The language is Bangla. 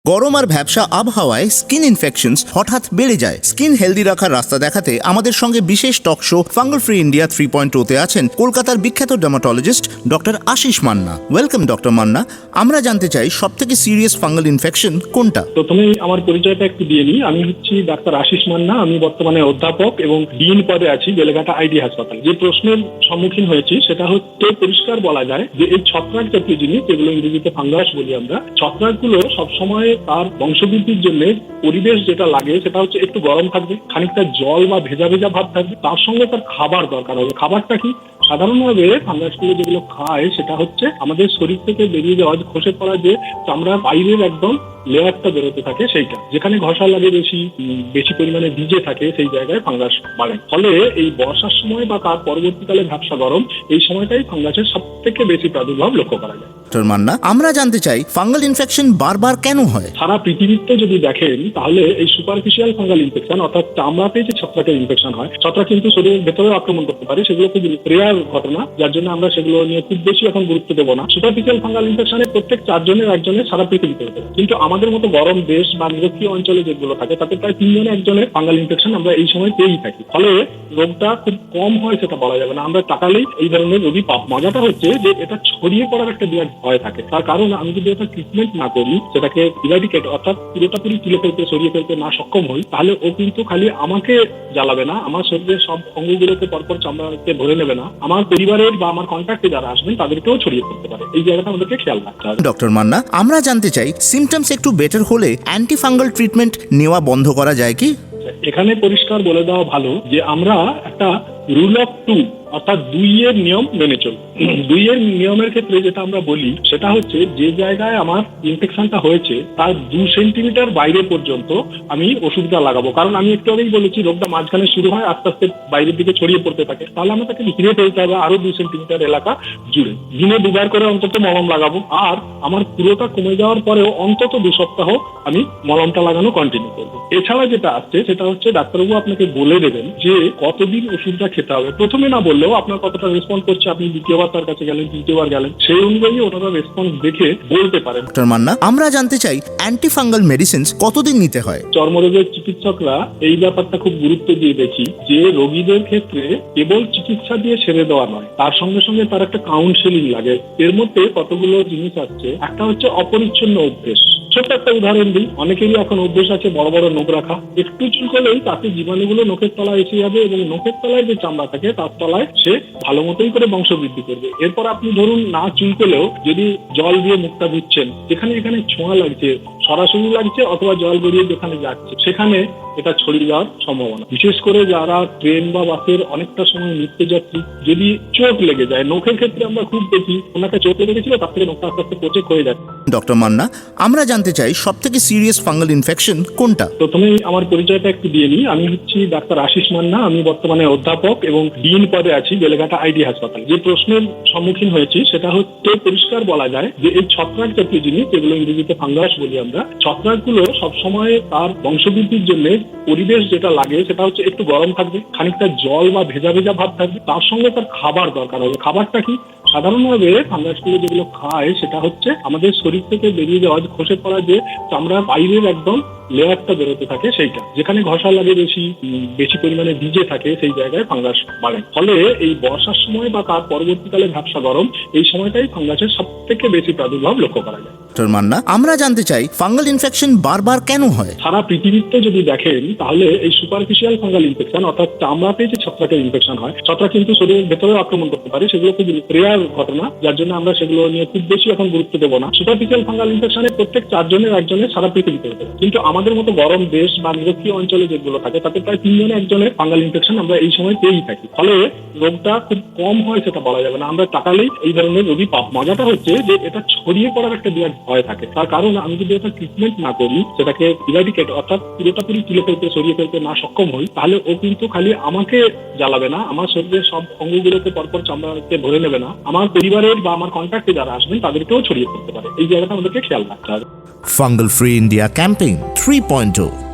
গরম আর ভ্যাপসা আবহাওয়ায় স্কিন ইনফেকশনস হঠাৎ বেড়ে যায়। স্কিন হেলদি রাখার রাস্তা দেখাতে আমাদের সঙ্গে বিশেষ talk show fungal free India 3.0 তে আছেন কলকাতার বিখ্যাত dermatologist doctor Ashis Manna. Welcome doctor Manna. আমরা জানতে চাই সবথেকে সিরিয়াস ফাঙ্গাল ইনফেকশন কোনটা? প্রথমে আমার পরিচয়টা একটু দিয়ে নিই। আমি হচ্ছি ডাক্তার আশিস মান্না। আমি বর্তমানে অধ্যাপক এবং ডিন পদে আছি বেলেঘাটা আইডি হাসপাতাল। যে প্রশ্নের সম্মুখীন হয়েছি সেটা হচ্ছে পরিষ্কার বলা যায় যে এই ছত্রাক জাতীয় জিনিস, যেগুলো ইংরেজিতে ফাঙ্গাস বলি আমরা, ছত্রাকগুলো সবসময় তার বংশবৃদ্ধির জন্য পরিবেশ যেটা লাগে সেটা হচ্ছে একটু গরম থাকবে, খানিকটা জল বা ভেজা ভেজা ভাব থাকবে, তার সঙ্গে তার খাবার দরকার হবে। খাবারটা কি? সাধারণভাবে ফাঙ্গাসগুলো যেগুলো খায় সেটা হচ্ছে আমাদের শরীর থেকে বেরিয়ে যাওয়া খসে পড়া যে চামড়ার বাইরের একদম লেয়ারটা বেরোতে থাকে, সেইটা যেখানে ঘষা লাগে বেশি পরিমাণে ভিজে থাকে সেই জায়গায় ফাঙ্গাস বাড়ে। ফলে এই বর্ষার সময় বা তার পরবর্তীকালে ভ্যাপসা গরম, এই সময়টাই ফাঙ্গাসের সব থেকে বেশি প্রাদুর্ভাব লক্ষ্য করা যায়। ডক্টর মান্না, আমরা জানতে চাই ফাঙ্গাল ইনফেকশন বারবার কেন হয়? সারা পৃথিবীতে যদি দেখেন তাহলে এই সুপারফিশিয়াল ফাঙ্গাল ইনফেকশন অর্থাৎ চামড়াতে যে ছত্রাকের ইনফেকশন হয়, ছত্রাক কিন্তু শরীরের ভেতরে আক্রমণ করতে পারে, সেগুলো খুব রেয়ার ঘটনা, যার জন্য আমরা সেগুলো নিয়ে খুব বেশি এখন গুরুত্ব দেবো না। সুপারফিশিয়াল ফাঙ্গাল ইনফেকশনে প্রত্যেক 4 জনের একজনের সারা পৃথিবীতে হতে পারে, কিন্তু আমাদের মতো গরম দেশ বা নিরক্ষীয় অঞ্চলে যেগুলো থাকে তাতে প্রায় 3 জনে একজনের ফাঙ্গাল ইনফেকশন আমরা এই সময় পেয়েই থাকি। ফলে রোগটা খুব কম হয় সেটা বলা যাবে না, আমরা তাকালেই এই ধরনের রোগী পাব। মজাটা হচ্ছে যে এটা ছড়িয়ে পড়ার একটা বিরাট ভয় থাকে, তার কারণ আমি যদি এটা ট্রিটমেন্ট না করি, সেটাকে ইরাডিকেট অর্থাৎ পুরোপুরি তুলে ফেলতে সরিয়ে ফেলতে না সক্ষম হই, তাহলে ও কিন্তু খালি আমাকে জ্বালাবে না, আমার শরীরের সব অঙ্গগুলোকে পরপর চামড়াকে ভরে নেবে না, আমার পরিবারের বা আমার কন্ট্যাক্টে যারা আসবেন তাদেরকেও ছড়িয়ে ফেলতে পারে। এই জায়গাটা আমাদেরকে খেয়াল রাখতে হবে। ডক্টর মান্না, আমরা জানতে চাই সিমটমস একটু বেটার হলে অ্যান্টি ফাঙ্গাল ট্রিটমেন্ট নেওয়া বন্ধ করা যায় কি? এখানে পরিষ্কার বলে দেওয়া ভালো যে আমরা একটা রুল অফ 2 অর্থাৎ 2 এর নিয়ম মেনে চলি। 2 এর নিয়মের ক্ষেত্রে যেটা আমরা বলি সেটা হচ্ছে যে জায়গায় আমার ইনফেকশনটা হয়েছে তার 2 সেন্টিমিটার বাইরে পর্যন্ত আমি ওষুধটা লাগাবো। কারণ আমি একটু আগেই বলেছি রোগটা মাঝখানে শুরু হয়, আস্তে আস্তে বাইরের দিকে ছড়িয়ে পড়তে থাকে, তাহলে আমরা তাকে ঘিরে ফেলতে হবে আরো 2 সেন্টিমিটার এলাকা জুড়ে। দিনে 2 বার করে অন্তত মলম লাগাবো, আর আমার পুরোটা কমে যাওয়ার পরেও অন্তত 2 সপ্তাহ আমি মলমটা লাগানো কন্টিনিউ করবো। এছাড়া যেটা আসছে সেটা হচ্ছে ডাক্তারবাবু আপনাকে বলে দেবেন যে কতদিন ওষুধটা খেতে হবে। প্রথমে না বললেও আপনার কতটা রেসপন্স করছে, আপনি দ্বিতীয়বার তার কাছে গেলেন, তৃতীয়বার গেলেন, সেই অনুযায়ী ওনারা রেসপন্স দেখে বলতে পারেন। ডক্টর মান্না, আমরা জানতে চাই অ্যান্টি ফাঙ্গাল মেডিসিনস কতদিন নিতে হয়? চর্মরোগের চিকিৎসকরা এই ব্যাপারটা খুব গুরুত্ব দিয়ে দেখি যে রোগীদের ক্ষেত্রে কেবল চিকিৎসা দিয়ে সেরে দেওয়া নয়, তার সঙ্গে সঙ্গে তার একটা কাউন্সেলিং লাগে। এর মধ্যে কতগুলো জিনিস আসছে। একটা হচ্ছে অপরিচ্ছন্ন অভ্যেস। ছোট্ট একটা উদাহরণ দিই, অনেকেরই এখন অভ্যেস আছে বড় বড় নখ রাখা। একটু চুলকলেই তাতে জীবাণুগুলো নখের তলায় এসে যাবে এবং নখের তলায় যে চামড়া থাকে তার তলায় সে ভালো মতোই করে বংশবৃদ্ধি করবে। এরপর আপনি ধরুন না চুলকলেও যদি জল দিয়ে মুখটা ধুচ্ছেন, যেখানে এখানে ছোঁয়া লাগছে, সরাসরি লাগছে অথবা জল গড়িয়ে যেখানে যাচ্ছে সেখানে এটা ছড়িয়ে যাওয়ার সম্ভাবনা। বিশেষ করে যারা ট্রেন বা বাসের অনেকটা সময় নিত্যযাত্রী, যদি চোখ লেগে যায়, নখের ক্ষেত্রে আমরা খুব দেখি ওনাকে চোখ লেগে গেছিল, তার থেকে নখটা আস্তে আস্তে পচে ক্ষয়ে যায়। ডক্টর মান্না, আমরা জানতে চাই সবথেকে সিরিয়াস ফাঙ্গাল ইনফেকশন কোনটা? প্রথমে আমার পরিচয়টা একটু দিয়ে নিই। আমি হচ্ছি ডাক্তার আশিস মান্না। আমি বর্তমানে অধ্যাপক এবং ডিন পদে আছি বেলেঘাটা আইডি হাসপাতাল। যে প্রশ্নের সম্মুখীন হয়েছি সেটা হচ্ছে পরিষ্কার বলা যায় যে এই ছত্রাক জাতীয় জিনিস, যেগুলো ইংরেজিতে ফাঙ্গাস বলি আমরা, ছত্রাকগুলো সবসময় তার বংশবৃদ্ধির জন্য পরিবেশ যেটা লাগে সেটা হচ্ছে একটু গরম থাকবে, খানিকটা জল বা ভেজা ভেজা ভাব থাকবে, তার সঙ্গে তার খাবার দরকার হবে। খাবারটা কি? সাধারণভাবে ফাঙ্গাসগুলো যেগুলো খায় সেটা হচ্ছে আমাদের শরীর থেকে বেরিয়ে যাওয়া খসে পড়া যে চামড়ার বাইরের একদম লেয়ারটা বেরোতে থাকে, সেইটা যেখানে ঘষা লাগে বেশি পরিমাণে ভিজে থাকে সেই জায়গায় ফাঙ্গাস বাড়ে। ফলে এই বর্ষার সময় বা তার পরবর্তীকালে ভ্যাপসা গরম, এই সময়টাই ফাঙ্গাসের সব থেকে বেশি প্রাদুর্ভাব লক্ষ্য করা যায়। ডক্টর মান্না, আমরা জানতে চাই ফাঙ্গাল ইনফেকশন বারবার কেন হয়? সারা পৃথিবীতে যদি দেখেন তাহলে এই সুপারফিশিয়াল ফাঙ্গাল ইনফেকশন অর্থাৎ চামড়াতে যে ছত্রাকের ইনফেকশন হয়, ছত্রাক কিন্তু শরীরের ভেতরে আক্রমণ করতে পারে, সেগুলো খুব রেয়ার ঘটনা, যার জন্য আমরা সেগুলো নিয়ে খুব বেশি এখন গুরুত্ব দেবো না। সুপারফিশিয়াল ফাঙ্গাল ইনফেকশনে প্রত্যেক 4 জনের একজনের সারা পৃথিবীতে হতে পারে, কিন্তু আমাদের মতো গরম দেশ বা নিরক্ষীয় অঞ্চলে যেগুলো থাকে তাতে প্রায় 3 জনে একজনের ফাঙ্গাল ইনফেকশন আমরা এই সময় পেয়েই থাকি। ফলে রোগটা খুব কম হয় সেটা বলা যাবে না, আমরা তাকালেই এই ধরনের রোগী পাব। মজাটা হচ্ছে যে এটা ছড়িয়ে পড়ার একটা বিরাট ভয় থাকে, তার কারণ আমি যদি এটা ট্রিটমেন্ট না করি, সেটাকে ইরাডিকেট অর্থাৎ পুরোপুরি তুলে ফেলতে সরিয়ে ফেলতে না সক্ষম হই, তাহলে ও কিন্তু খালি আমাকে জ্বালাবে না, আমার শরীরের সব অঙ্গগুলোকে পরপর চামড়াকে ভরে নেবে না, আমার পরিবারের বা আমার কন্ট্যাক্টে যারা আসবেন তাদেরকেও ছড়িয়ে ফেলতে পারে। এই জায়গাটা আমাদেরকে খেয়াল রাখতে হবে। Fungal free India campaign 3.0